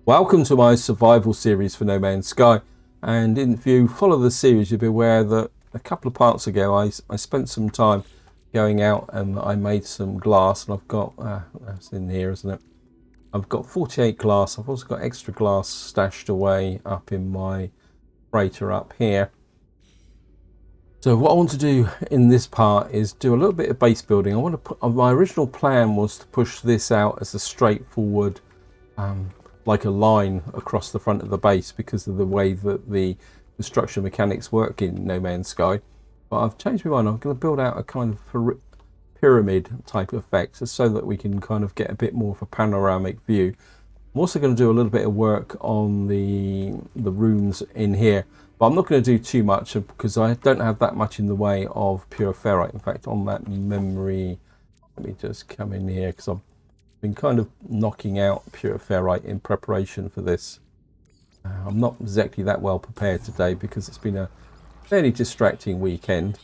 Welcome to my survival series for No Man's Sky, and if you follow the series you'll be aware that a couple of parts ago I spent some time going out and I made some glass, and I've got that's in here, isn't it? I've got 48 glass. I've also got extra glass stashed away up in my freighter up here. So what I want to do in this part is do a little bit of base building. I want to put, my original plan was to push this out as a straightforward like a line across the front of the base because of the way that the construction mechanics work in No Man's Sky. But I've changed my mind. I'm going to build out a kind of pyramid type effect just so that we can kind of get a bit more of a panoramic view. I'm also going to do a little bit of work on the rooms in here, but I'm not going to do too much because I don't have that much in the way of pure ferrite. In fact, on that memory, let me just come in here because I've been kind of knocking out pure ferrite in preparation for this. I'm not exactly that well prepared today because it's been a fairly distracting weekend,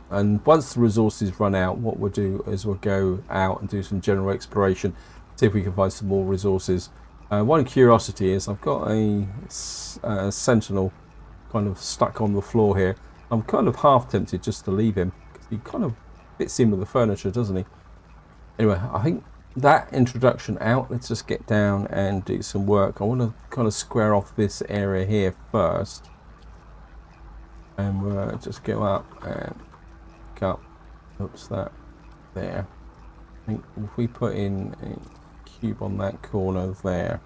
and once the resources run out, what we'll do is we'll go out and do some general exploration, see if we can find some more resources. One curiosity is I've got a sentinel kind of stuck on the floor here. I'm kind of half tempted just to leave him because he kind of fits in with the furniture, doesn't he? Anyway, I think that introduction out, let's just get down and do some work. I want to kind of square off this area here first, and we'll just go up and cut. Oops, that there. I think if we put in a cube on that corner there,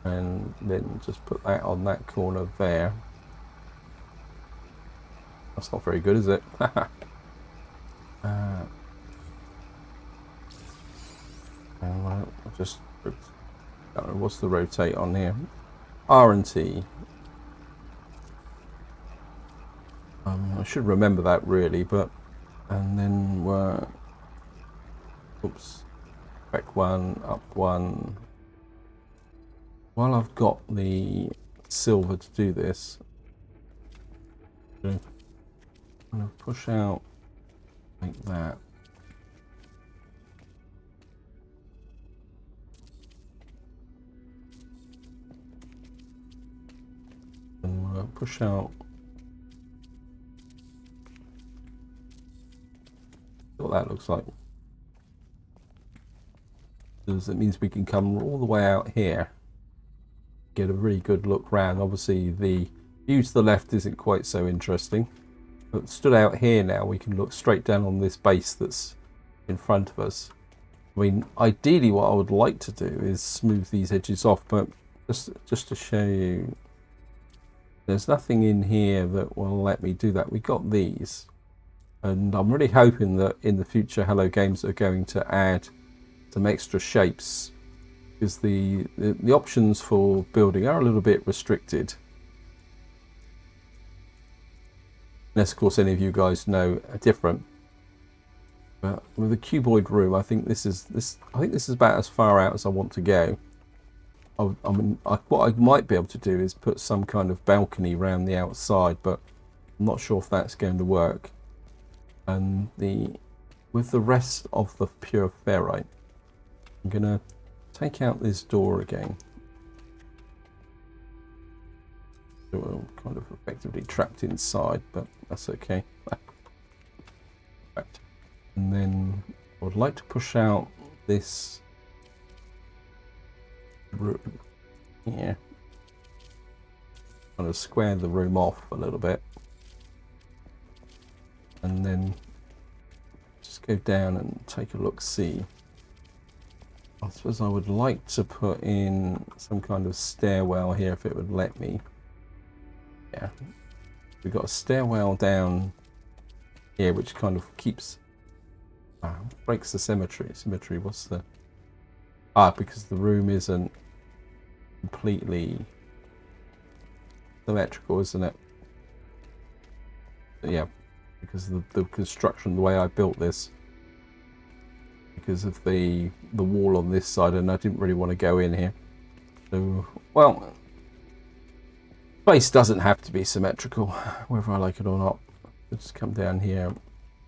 and then just put that on that corner there. That's not very good, is it? I'll just, what's the rotate on here? R and T. I should remember that really, but and then we're back one, up one. While I've got the silver to do this, I'm going to push out like that. And we'll push out what that looks like. Because it means we can come all the way out here, get a really good look round. Obviously the view to the left isn't quite so interesting, but stood out here now we can look straight down on this base that's in front of us. I mean, ideally what I would like to do is smooth these edges off, but just to show you, there's nothing in here that will let me do that. We got these, and I'm really hoping that in the future Hello Games are going to add some extra shapes, because the options for building are a little bit restricted. Unless of course any of you guys know are different. But with the cuboid room, I think this is about as far out as I want to go. I mean, what I might be able to do is put some kind of balcony around the outside, but I'm not sure if that's going to work. And with the rest of the pure ferrite, I'm gonna take out this door again. So we're kind of effectively trapped inside, but that's okay. Right. And then I would like to push out this room here, kind of square the room off a little bit, and then just go down and take a look. See, I suppose I would like to put in some kind of stairwell here if it would let me. Yeah, we've got a stairwell down here which kind of keeps breaks the symmetry. What's the because the room isn't completely symmetrical, isn't it? But yeah, because of the construction, the way I built this, because of the wall on this side, and I didn't really want to go in here. So, well, space doesn't have to be symmetrical, whether I like it or not. I'll just come down here.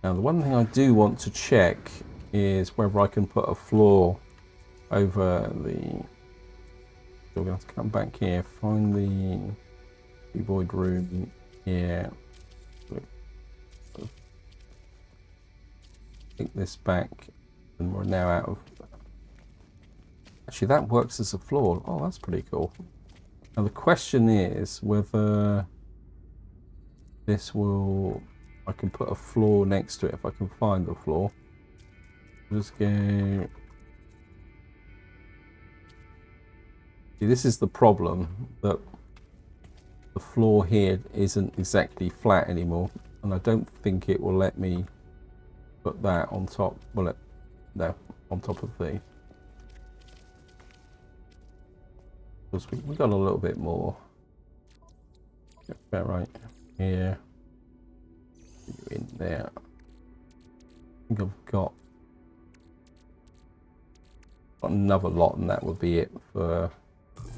Now, the one thing I do want to check is whether I can put a floor over we're going to have to come back here, find the cuboid room here. Take this back, and we're now out of. Actually, that works as a floor. Oh, that's pretty cool. Now the question is whether this will. I can put a floor next to it if I can find the floor. Just go. See, this is the problem, that the floor here isn't exactly flat anymore, and I don't think it will let me put that on top. Well, no, on top of the. Because we got a little bit more. Get that right here. In there. I think I've got another lot, and that would be it for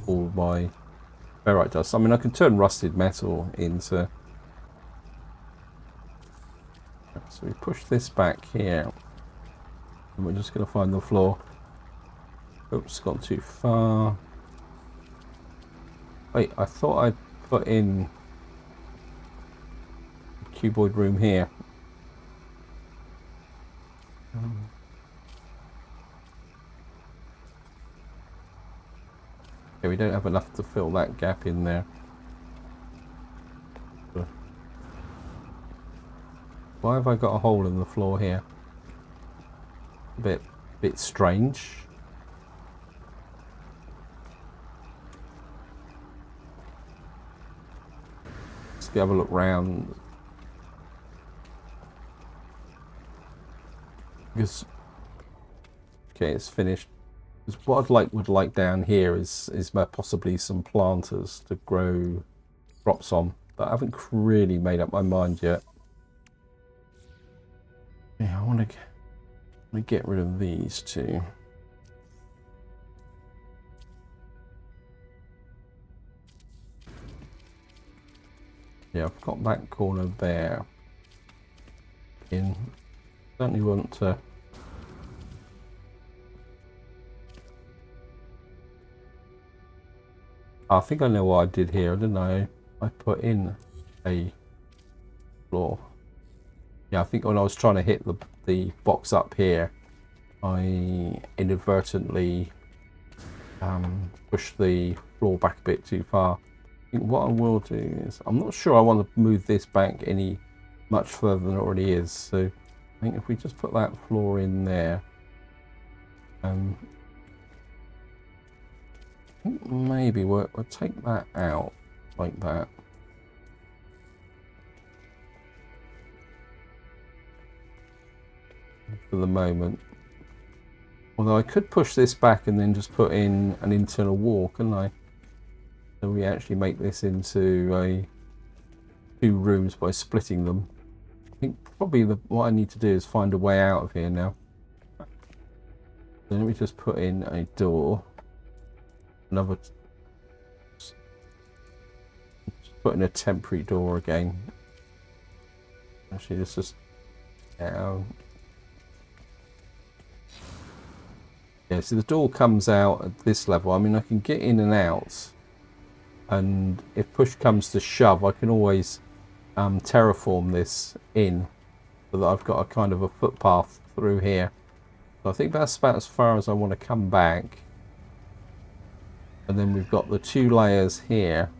all my ferrite dust. I mean, I can turn rusted metal into. So we push this back here, and we're just going to find the floor. Oops, gone too far. Wait, I thought I'd put in a cuboid room here. Okay, we don't have enough to fill that gap in there. Why have I got a hole in the floor here? A bit strange. Let's go have a look round. Because okay, it's finished. Because what would like down here is possibly some planters to grow crops on. But I haven't really made up my mind yet. Yeah, I want to get rid of these two. Yeah, I've got that corner there. Certainly want to. I think I know what I did here, didn't I? I put in a floor. Yeah, I think when I was trying to hit the box up here, I inadvertently pushed the floor back a bit too far. I think what I will do is, I'm not sure I want to move this back any much further than it already is. So I think if we just put that floor in there, I think maybe we'll take that out like that. For the moment. Although I could push this back and then just put in an internal wall, couldn't I? So we actually make this into two rooms by splitting them. I think probably what I need to do is find a way out of here now. So let me just put in a door. Just put in a temporary door again. Actually, this is yeah, so the door comes out at this level. I mean, I can get in and out, and if push comes to shove, I can always terraform this in so that I've got a kind of a footpath through here. So I think that's about as far as I want to come back. And then we've got the two layers here.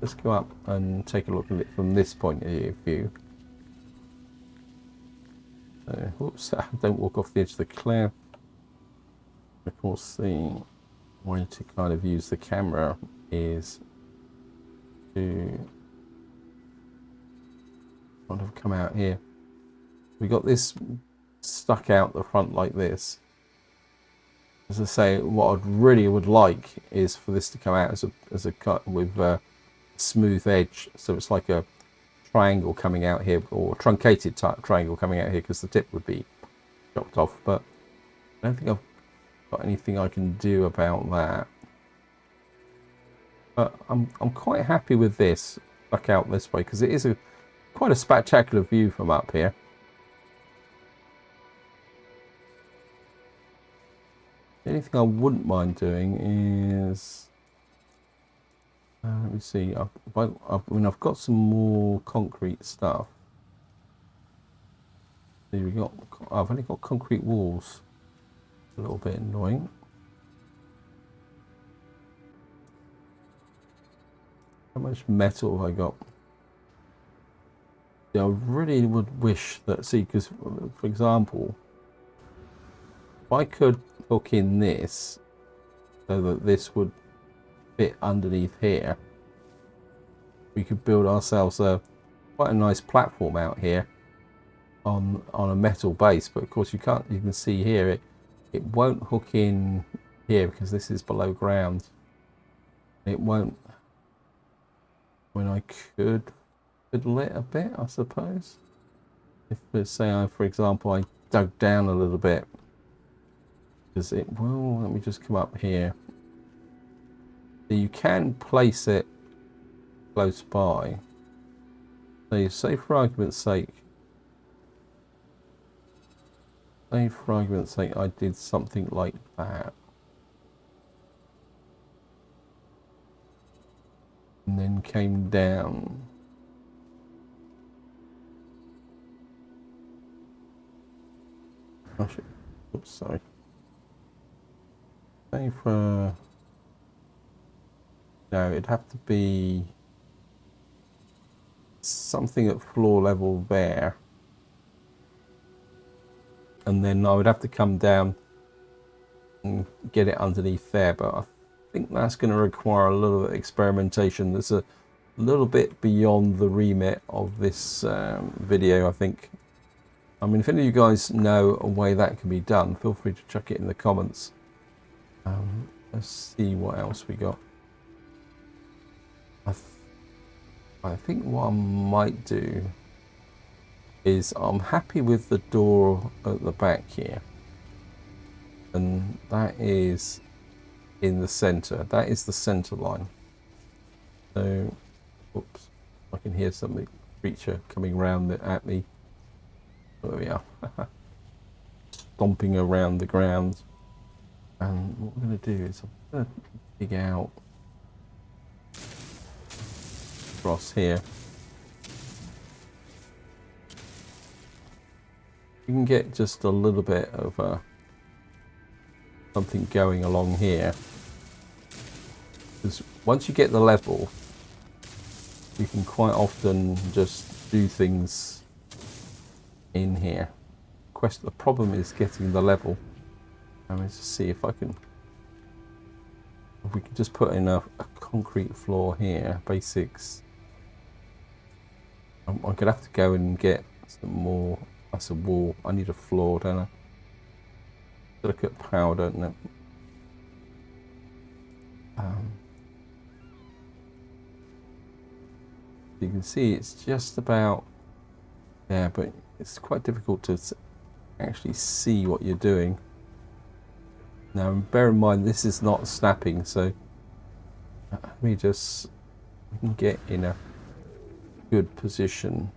Let's go up and take a look at it from this point of view. Whoops, don't walk off the edge of the cliff. Of course, the way to kind of use the camera is to kind of come out here. We got this stuck out the front like this. As I say, what I really would like is for this to come out as a cut with a smooth edge, so it's like a triangle coming out here, or a truncated triangle coming out here, because the tip would be chopped off. But I don't think I've got anything I can do about that. But I'm quite happy with this back out this way, because it is quite a spectacular view from up here. It only thing I wouldn't mind doing is, let me see. I've got some more concrete stuff. See, I've only got concrete walls. A little bit annoying. How much metal have I got? Yeah, I really would wish that, see, because, for example, if I could hook in this so that this would fit underneath here, we could build ourselves quite a nice platform out here on a metal base. But of course you can't. You can see here it won't hook in here because this is below ground. It won't. When I could fiddle it a bit, I suppose. If, let's say, for example, I dug down a little bit, because it will. Let me just come up here. So you can place it close by. So you say, for argument's sake, I did something like that, and then came down. Oh shit. Oops, sorry. Say for, no, it'd have to be something at floor level there, and then I would have to come down and get it underneath there. But I think that's going to require a little bit of experimentation. There's a little bit beyond the remit of this video, I think. I mean, if any of you guys know a way that can be done, feel free to chuck it in the comments. Let's see what else we got. I think what I might do is, I'm happy with the door at the back here, and that is in the center. That is the center line. So, oops, I can hear something, creature coming around at me. There we are. Stomping around the ground. And what we're going to do is, I'm going to dig out across here. You can get just a little bit of something going along here, because once you get the level, you can quite often just do things in here. The problem is getting the level. Let me just see if we can just put in a concrete floor here, basics. I'm gonna have to go and get some more. That's a wall. I need a floor, don't I? Silicate power, don't I? You can see it's just about there, but it's quite difficult to actually see what you're doing. Now, bear in mind, this is not snapping, so let me just get in a good position.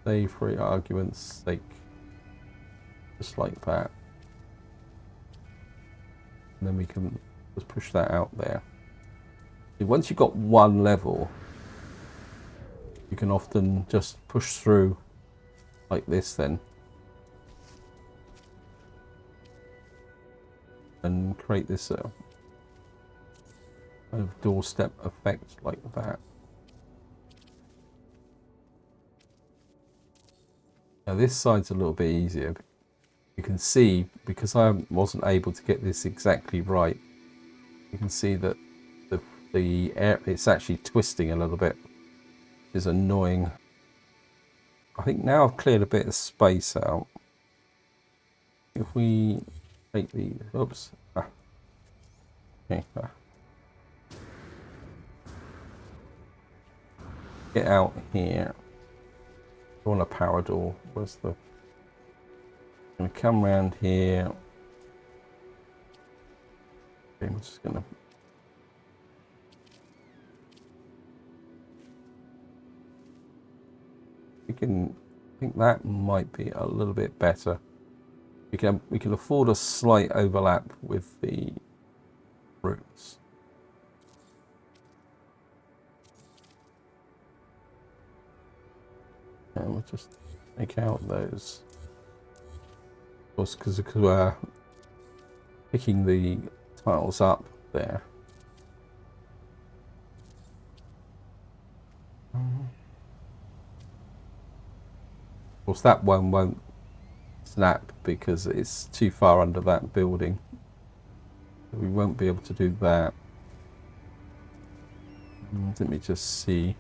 Say, for argument's sake, just like that. And then we can just push that out there. Once you've got one level, you can often just push through like this then, and create this kind of doorstep effect like that. Now this side's a little bit easier. You can see, because I wasn't able to get this exactly right, you can see that the air, it's actually twisting a little bit, which is annoying. I think now I've cleared a bit of space out. If we take the, oops, okay, get out here. I want a power door. Where's the? I'm gonna come around here. Okay, I'm just gonna. We can think that might be a little bit better. We can afford a slight overlap with the roots. And we'll just take out those. Of course, because we're picking the tiles up there. Of course, that one won't snap because it's too far under that building. We won't be able to do that. Let me just see.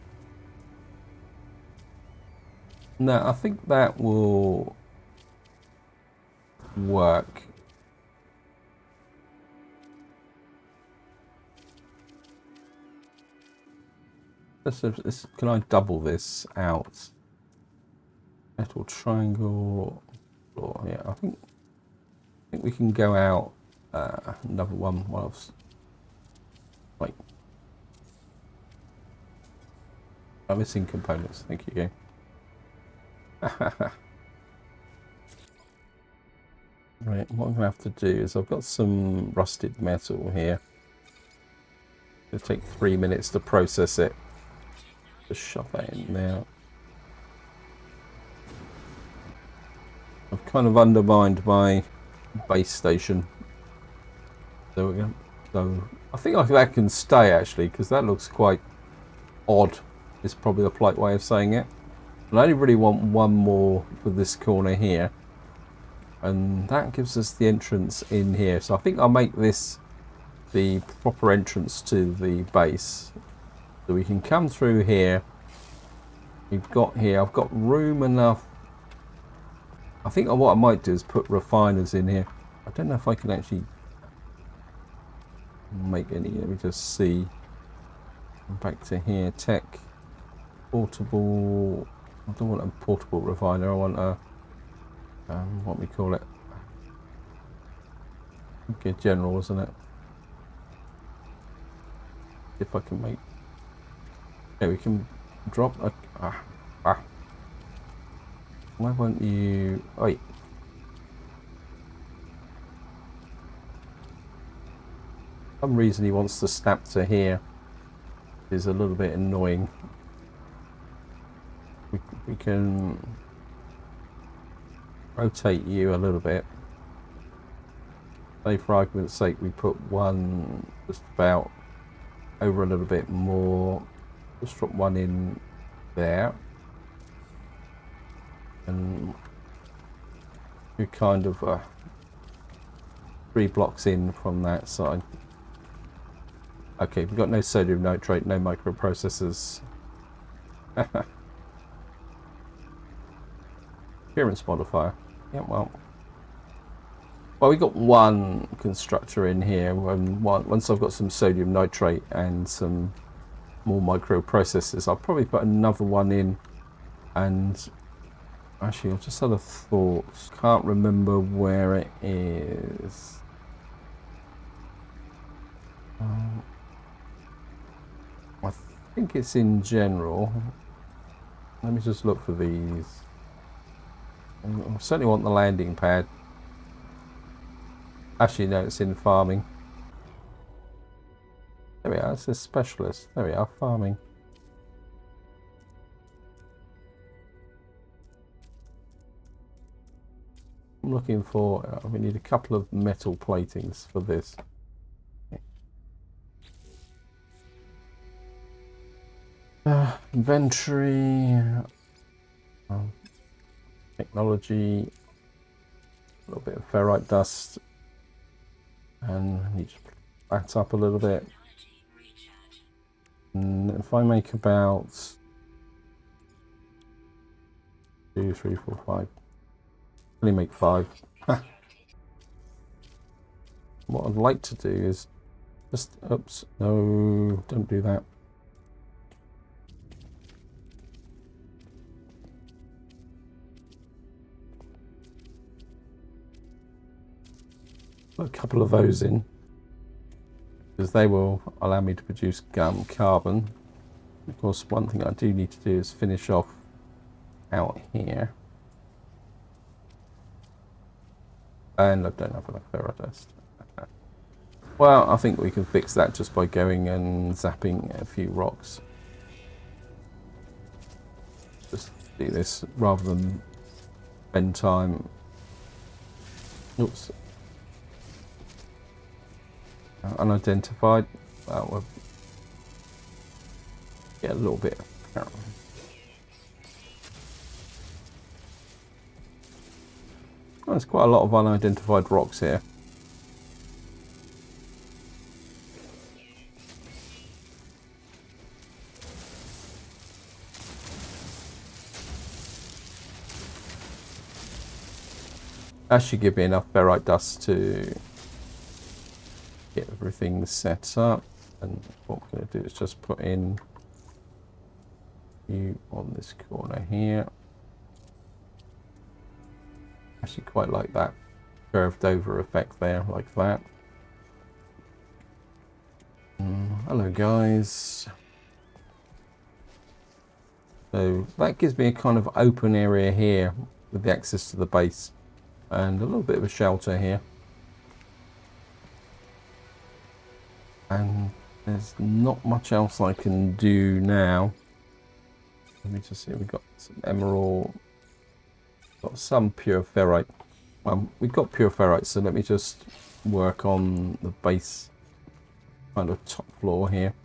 No, I think that will work. Can I double this out? Metal triangle. Floor. Yeah, I think we can go out another one. What else? Wait, I'm missing components. Thank you, game. Right, what I'm gonna have to do is I've got some rusted metal here. It'll take 3 minutes to process it. Just shove that in there. I've kind of undermined my base station. There we go. So I think that can stay actually, because that looks quite odd. Is probably the polite way of saying it. And I only really want one more for this corner here, and that gives us the entrance in here. So I think I'll make this the proper entrance to the base, so we can come through here. We've got here. I've got room enough. I think what I might do is put refiners in here. I don't know if I can actually make any. Let me just see. Back to here. Tech. Portable. I don't want a portable refiner. I want a what we call it. Okay, general, isn't it? If I can make. Yeah, we can drop a. Why won't you... Wait. For some reason he wants to snap to here. Is a little bit annoying. We can rotate you a little bit. Say for argument's sake we put one just about over a little bit more. Just drop one in there. And you're kind of 3 blocks in from that side. Okay, we've got no sodium nitrate, no microprocessors. Appearance modifier. Yeah, well, we got one constructor in here. Once I've got some sodium nitrate and some more microprocessors, I'll probably put another one in. And actually, I've just had a thought. Can't remember where it is. I think it's in general. Let me just look for these. I certainly want the landing pad. Actually, no, it's in farming. There we are. It says specialist. There we are, farming. I'm looking for, we need a couple of metal platings for this. Inventory, technology, a little bit of ferrite dust, and I need to back up a little bit. And if I make about 2, 3, 4, 5. Only make 5. What I'd like to do is just, oops, no, don't do that. Put a couple of those in, because they will allow me to produce carbon. Of course, one thing I do need to do is finish off out here. And I don't have enough ferrodust. Well, I think we can fix that just by going and zapping a few rocks. Just do this rather than spend time. Oops. Unidentified. We'll get a little bit. There's quite a lot of unidentified rocks here. That should give me enough ferrite dust to get everything set up. And what we're going to do is just put in you on this corner here. Actually quite like that curved over effect there, like that. Hello guys. So that gives me a kind of open area here with the access to the base and a little bit of a shelter here. And there's not much else I can do now. Let me just see, we've got some emerald. Got some pure ferrite. We've got pure ferrite, so let me just work on the base kind of top floor here.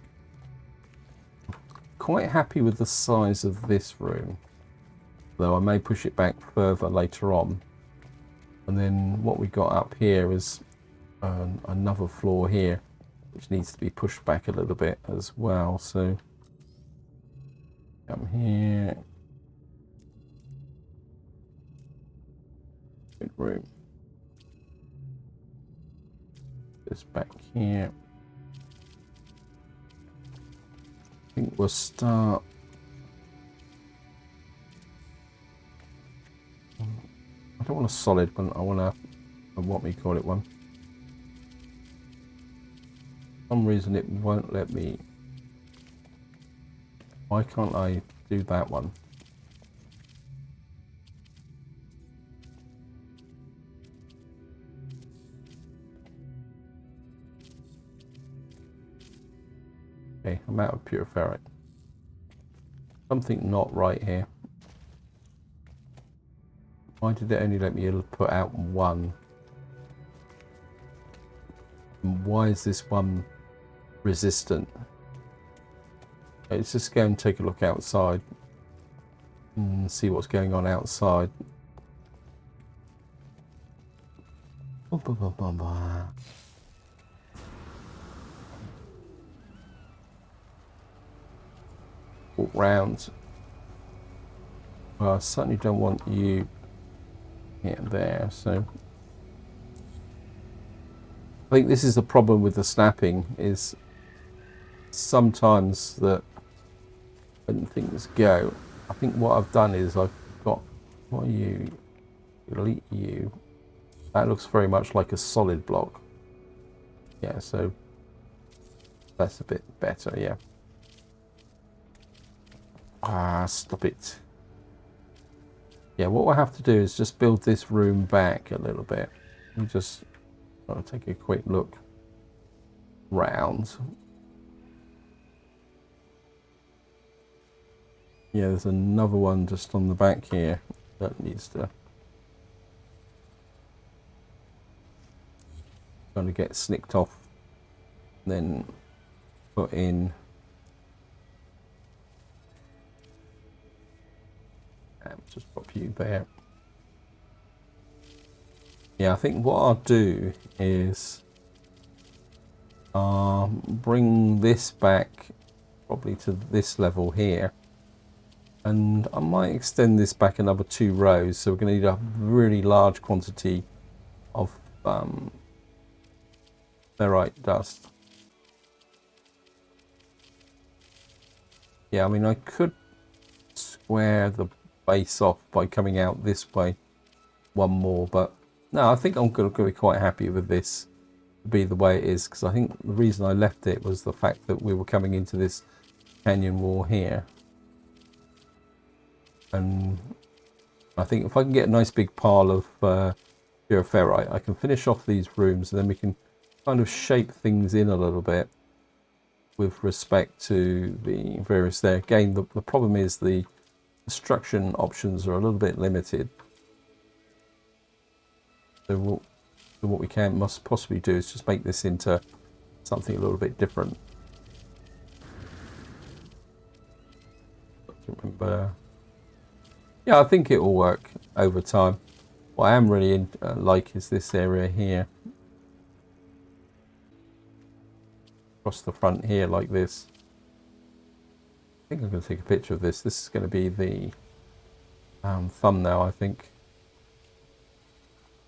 Quite happy with the size of this room, though I may push it back further later on. And then what we got up here is another floor here, which needs to be pushed back a little bit as well. So come here. Good room. This back here. I think we'll start. I don't want a solid one. I want a what we call it one. For some reason it won't let me. Why can't I do that one? Okay, I'm out of pure ferrite. Something not right here. Why did it only let me put out one? And why is this one resistant? Okay, let's just go and take a look outside and see what's going on outside. Walk round. Well, I certainly don't want you here and there, so I think this is the problem with the snapping, is sometimes that when things go, I think what I've done is I've got, what are you, delete you, that looks very much like a solid block. Yeah, so that's a bit better, yeah. Stop it. Yeah, what we'll have to do is just build this room back a little bit. We'll just take a quick look round. Yeah, there's another one just on the back here that needs to kind of get snicked off, then put in. Just pop you there. Yeah, I think what I'll do is bring this back probably to this level here, and I might extend this back another 2 rows, so we're going to need a really large quantity of ferrite dust. Yeah, I mean I could square the base off by coming out this way one more, but no, I think I'm going to be quite happy with this to be the way it is, because I think the reason I left it was the fact that we were coming into this canyon wall here, and I think if I can get a nice big pile of ferrite, I can finish off these rooms, and then we can kind of shape things in a little bit with respect to the various there. Again, the problem is the construction options are a little bit limited. So what we must possibly do is just make this into something a little bit different. Remember, yeah, I think it will work over time. What I am really like is this area here, across the front here, like this. I think I'm going to take a picture of this. This is going to be the thumbnail, I think.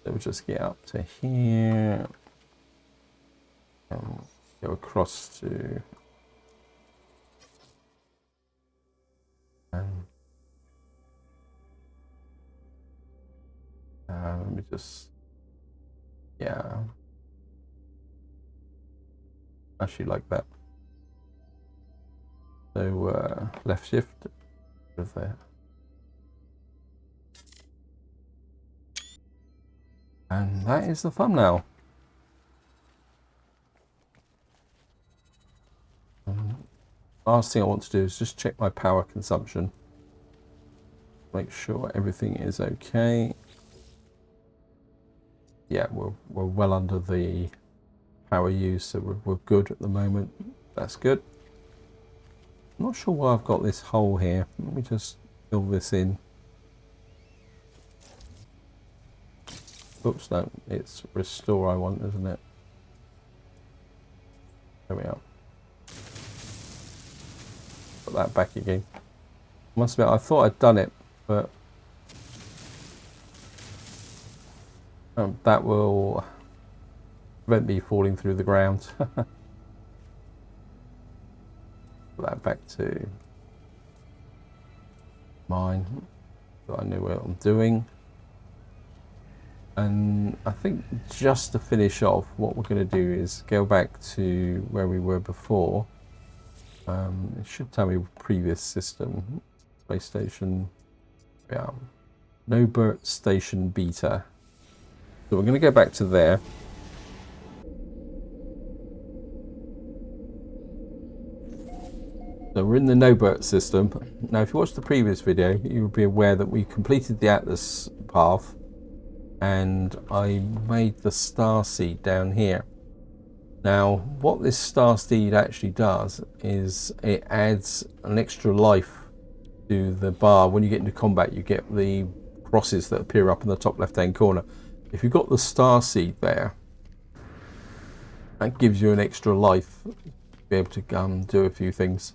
So we'll just get up to here, go across to, let me just, yeah, actually like that. So left shift there. And that is the thumbnail. Last thing I want to do is just check my power consumption. Make sure everything is okay. Yeah, we're well under the power use, so we're good at the moment. That's good. I'm not sure why I've got this hole here. Let me just fill this in. Oops, no, it's restore I want, isn't it? There we are. Put that back again. Must admit, I thought I'd done it, but that will prevent me falling through the ground. Put that back to mine, so I knew what I'm doing. And I think just to finish off, what we're going to do is go back to where we were before. It should tell me previous system, PlayStation, yeah, Nobert Station Beta. So we're going to go back to there. So we're in the Nobert system. Now, if you watched the previous video, you will be aware that we completed the Atlas path, and I made the star seed down here. Now, what this star seed actually does is it adds an extra life to the bar. When you get into combat, you get the crosses that appear up in the top left hand corner. If you've got the star seed there, that gives you an extra life to be able to do a few things.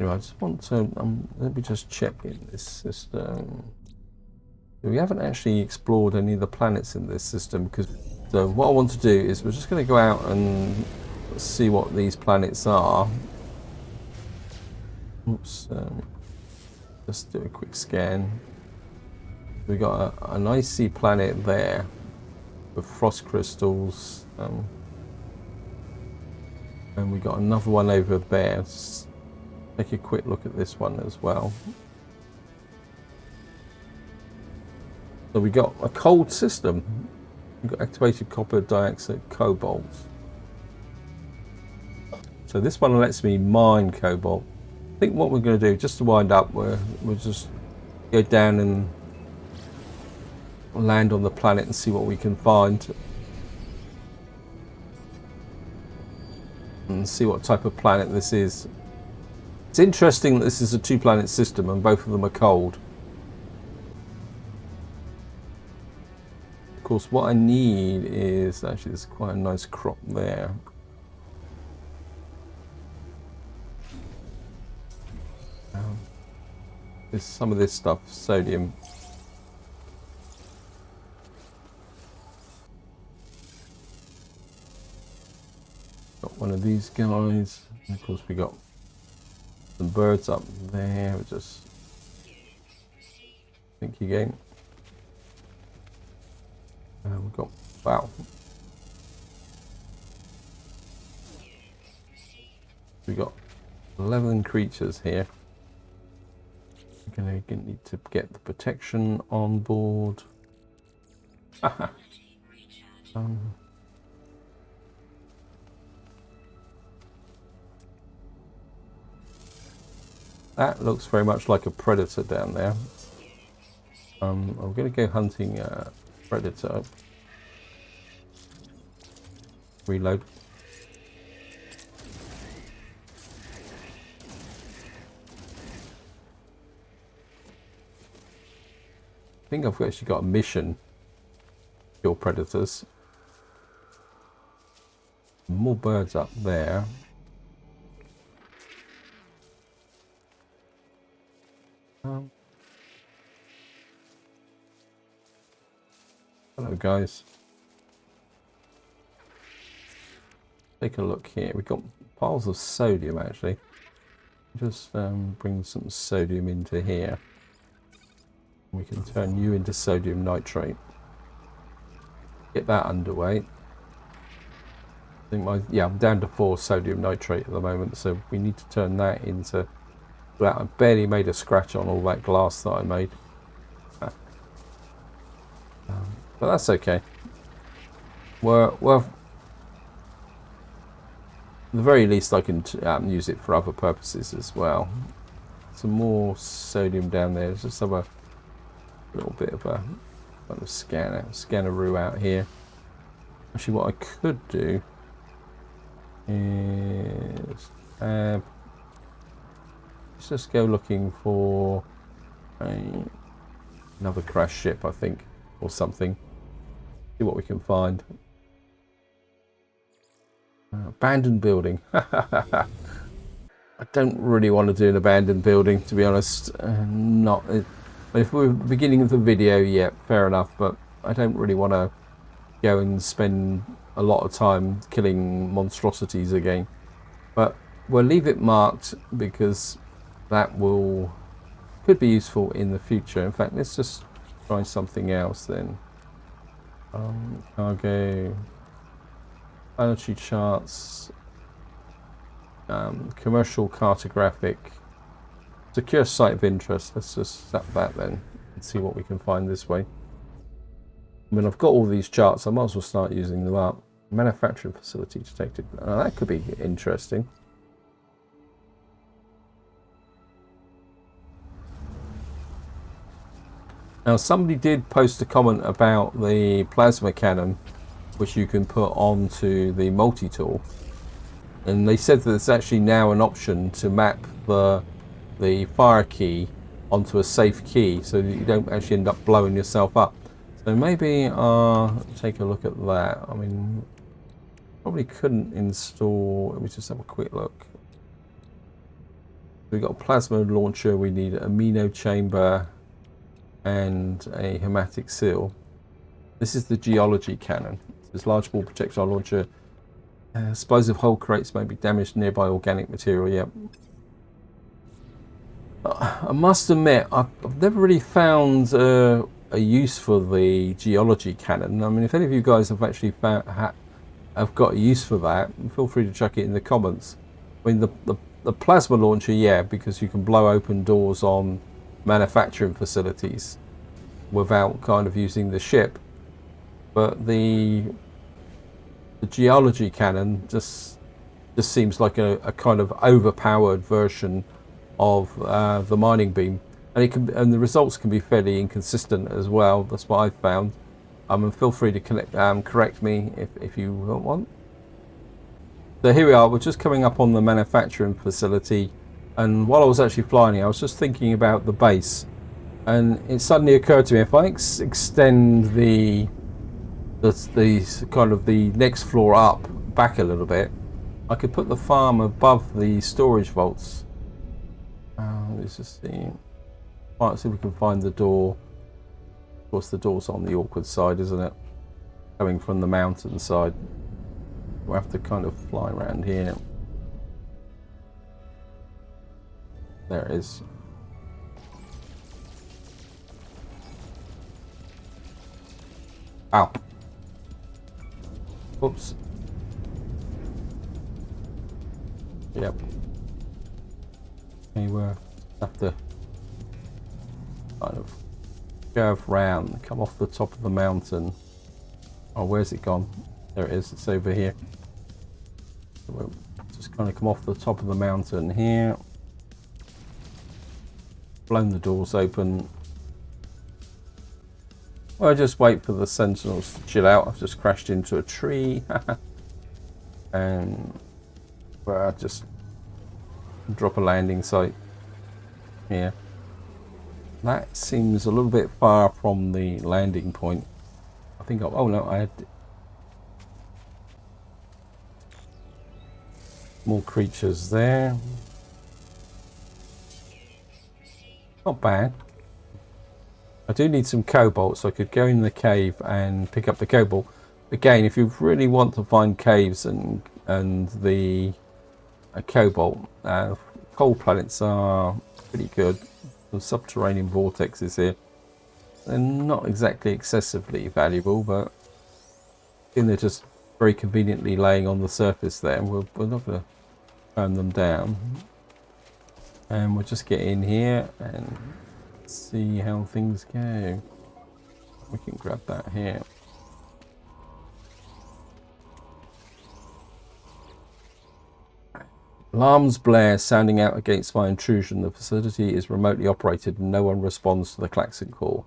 Anyway, I just want to let me just check in this system. We haven't actually explored any of the planets in this system, because so what I want to do is we're just going to go out and see what these planets are. Oops, just do a quick scan. We got an icy planet there with frost crystals, and we got another one over there. Let's take a quick look at this one as well. So we got a cold system. We've got activated copper dioxide cobalt. So this one lets me mine cobalt. I think what we're going to do, just to wind up, we'll just go down and land on the planet and see what we can find. And see what type of planet this is. It's interesting that this is a 2-planet system and both of them are cold. Of course, what I need is, actually there's quite a nice crop there. There's some of this stuff, sodium. Got one of these guys. And of course we got some birds up there. We'll just think again. We've got, wow. We've got 11 creatures here. We're going to need to get the protection on board. um, that looks very much like a predator down there. I'm going to go hunting predator. Reload. I think I've actually got a mission. Kill predators. More birds up there. Hello guys. Take a look here. We've got piles of sodium actually. Just bring some sodium into here. We can turn you into sodium nitrate. Get that underway. I think I'm down to 4 sodium nitrate at the moment, so we need to turn that into. Well, I barely made a scratch on all that glass that I made. But that's okay. Well, at the very least I can use it for other purposes as well. Some more sodium down there. Let's just have a little bit of a kind of scanneroo out here. Actually, what I could do is let's just go looking for another crash ship, I think, or something. See what we can find. Abandoned building. I don't really want to do an abandoned building, to be honest. Not if we're beginning of the video, yeah, fair enough. But I don't really want to go and spend a lot of time killing monstrosities again. But we'll leave it marked because that could be useful in the future. In fact, let's just try something else then. Cargo, planetary charts, commercial cartographic, secure site of interest. Let's just set that then and see what we can find this way. I mean, I've got all these charts, I might as well start using them up. Manufacturing facility detected. That could be interesting. Now, somebody did post a comment about the plasma cannon, which you can put onto the multi-tool. And they said that there's actually now an option to map the fire key onto a safe key so that you don't actually end up blowing yourself up. So maybe take a look at that. I mean, probably couldn't install. Let me just have a quick look. We've got a plasma launcher. We need an amino chamber and a hematic seal. This is the geology cannon. This large ball projectile launcher. Explosive hull crates may be damaged nearby organic material. Yep. I must admit, I've never really found a use for the geology cannon. I mean, if any of you guys have actually have got a use for that, feel free to chuck it in the comments. I mean, the plasma launcher, yeah, because you can blow open doors on manufacturing facilities without kind of using the ship. But the geology cannon just seems like a kind of overpowered version of the mining beam, and the results can be fairly inconsistent as well. That's what I've found. And feel free to correct me if you want. So here we are. We're just coming up on the manufacturing facility, and while I was actually flying here, I was just thinking about the base, and it suddenly occurred to me, if I extend the kind of the next floor up back a little bit, I could put the farm above the storage vaults. Let's just see. Right, see if we can find the door. Of course, the door's on the awkward side, isn't it? Coming from the mountain side. We'll have to kind of fly around here. There it is. Ow. Oops. Yep. Okay, we'll have to kind of curve round, come off the top of the mountain. Oh, where's it gone? There it is. It's over here. So we'll just kind of come off the top of the mountain here. Blown the doors open. Well, just wait for the sentinels to chill out. I've just crashed into a tree. And well, I'll just drop a landing site here. That seems a little bit far from the landing point. I think, oh no, I had more creatures there. Not bad. I do need some cobalt, so I could go in the cave and pick up the cobalt. Again, if you really want to find caves and the cobalt, coal planets are pretty good. Some subterranean vortexes here. They're not exactly excessively valuable, but they're just very conveniently laying on the surface there. We're not going to turn them down. And we'll just get in here and see how things go. We can grab that here. Alarms blare, sounding out against my intrusion. The facility is remotely operated and no one responds to the klaxon call.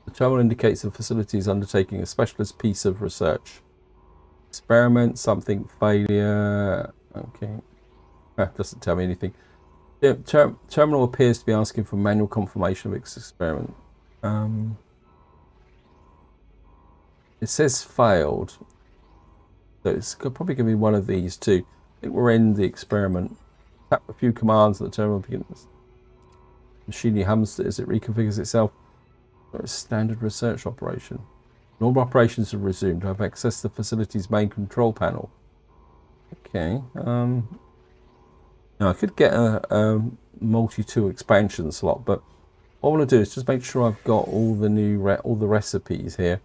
The terminal indicates the facility is undertaking a specialist piece of research. Experiment, something, failure. Okay. Doesn't tell me anything. The terminal appears to be asking for manual confirmation of its experiment. It says failed. So it's probably going to be one of these two. I think we're in the experiment. Tap a few commands and the terminal begins. Machinery hums as it reconfigures itself. It's a standard research operation. Normal operations have resumed. I've accessed the facility's main control panel. Okay. Now I could get a multi-tool expansion slot, but what I want to do is just make sure I've got all the new all the recipes here,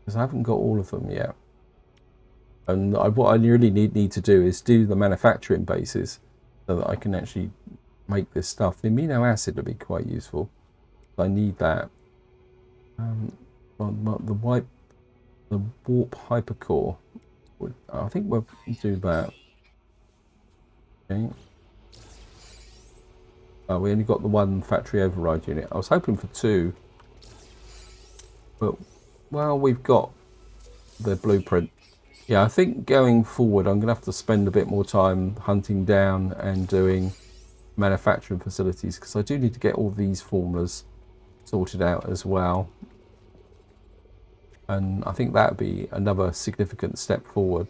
because I haven't got all of them yet. And what I really need to do is do the manufacturing bases so that I can actually make this stuff. The amino acid would be quite useful. I need that. The warp hypercore. I think we'll do that. Okay. We only got the one factory override unit. I was hoping for two, but well, we've got the blueprint. Yeah, I think going forward, I'm going to have to spend a bit more time hunting down and doing manufacturing facilities, because I do need to get all these formulas sorted out as well. And I think that would be another significant step forward.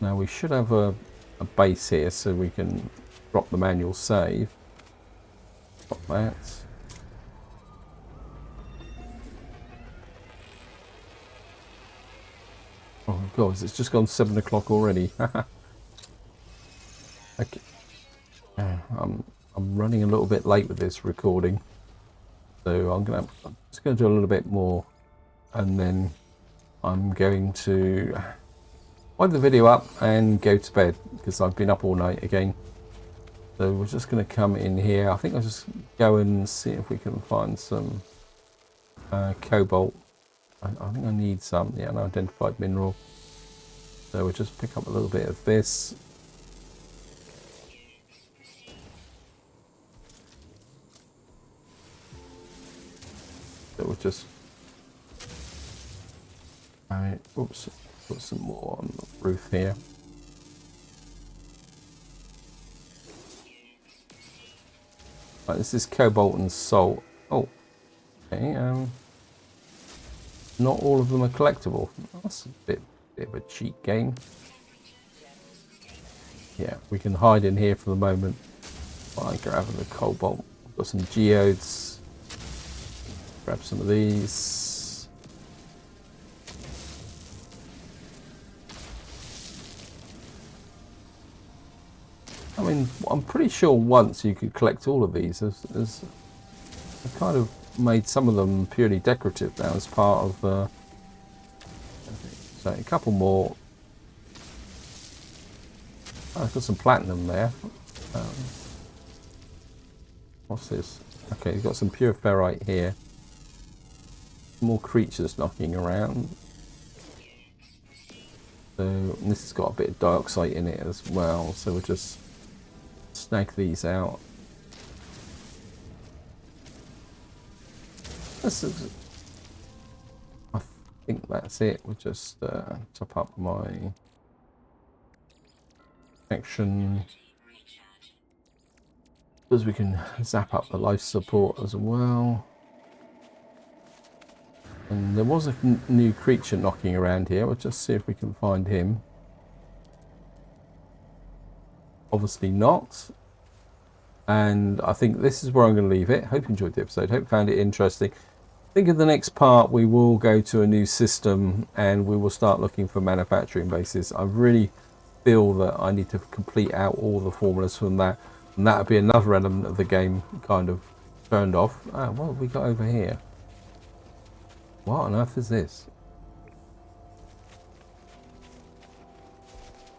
Now we should have a base here so we can drop the manual save. Drop that. Oh god, it's just gone 7 o'clock already. Okay. I'm running a little bit late with this recording, so I'm just gonna do a little bit more, and then I'm going to wind the video up and go to bed, because I've been up all night again. So we're just going to come in here. I think I'll just go and see if we can find some cobalt. I think I need some. Yeah, an unidentified mineral. So we'll just pick up a little bit of this. So we'll just... oops, put some more on the roof here. Right, this is cobalt and salt. Oh, okay. Not all of them are collectible. That's a bit of a cheat game. Yeah, we can hide in here for the moment by grabbing the cobalt. We've got some geodes. Grab some of these. I mean, I'm pretty sure once you could collect all of these. I kind of made some of them purely decorative now as part of the... So a couple more. I've got some platinum there. What's this? Okay, you've got some pure ferrite here. more creatures knocking around. So this has got a bit of dioxide in it as well, so we'll just snag these out. I think that's it. We'll just top up my action, because we can zap up the life support as well. And there was a new creature knocking around here. We'll just see if we can find him. Obviously not. And I think this is where I'm going to leave it. Hope you enjoyed the episode. Hope you found it interesting. I think in the next part we will go to a new system and we will start looking for manufacturing bases. I really feel that I need to complete out all the formulas from that. And that would be another element of the game kind of turned off. Ah, what have we got over here? What on earth is this?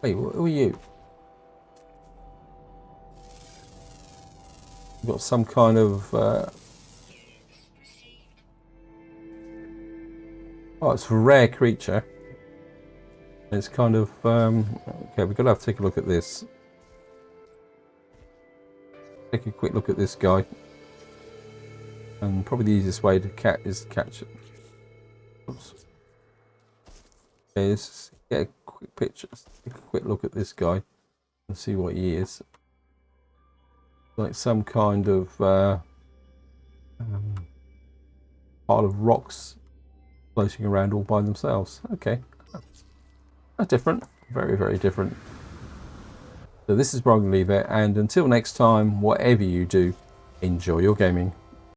Wait, who are you? You've got some kind of... oh, it's a rare creature. It's kind of... okay, we've got to have to take a look at this. Take a quick look at this guy. And probably the easiest way to catch it. Oops. Okay, let's get a quick picture. Let's take a quick look at this guy and see what he is. Like some kind of pile of rocks floating around all by themselves. Okay, that's different. Very, very different. So this is where I'm going to leave it. And until next time, whatever you do, enjoy your gaming.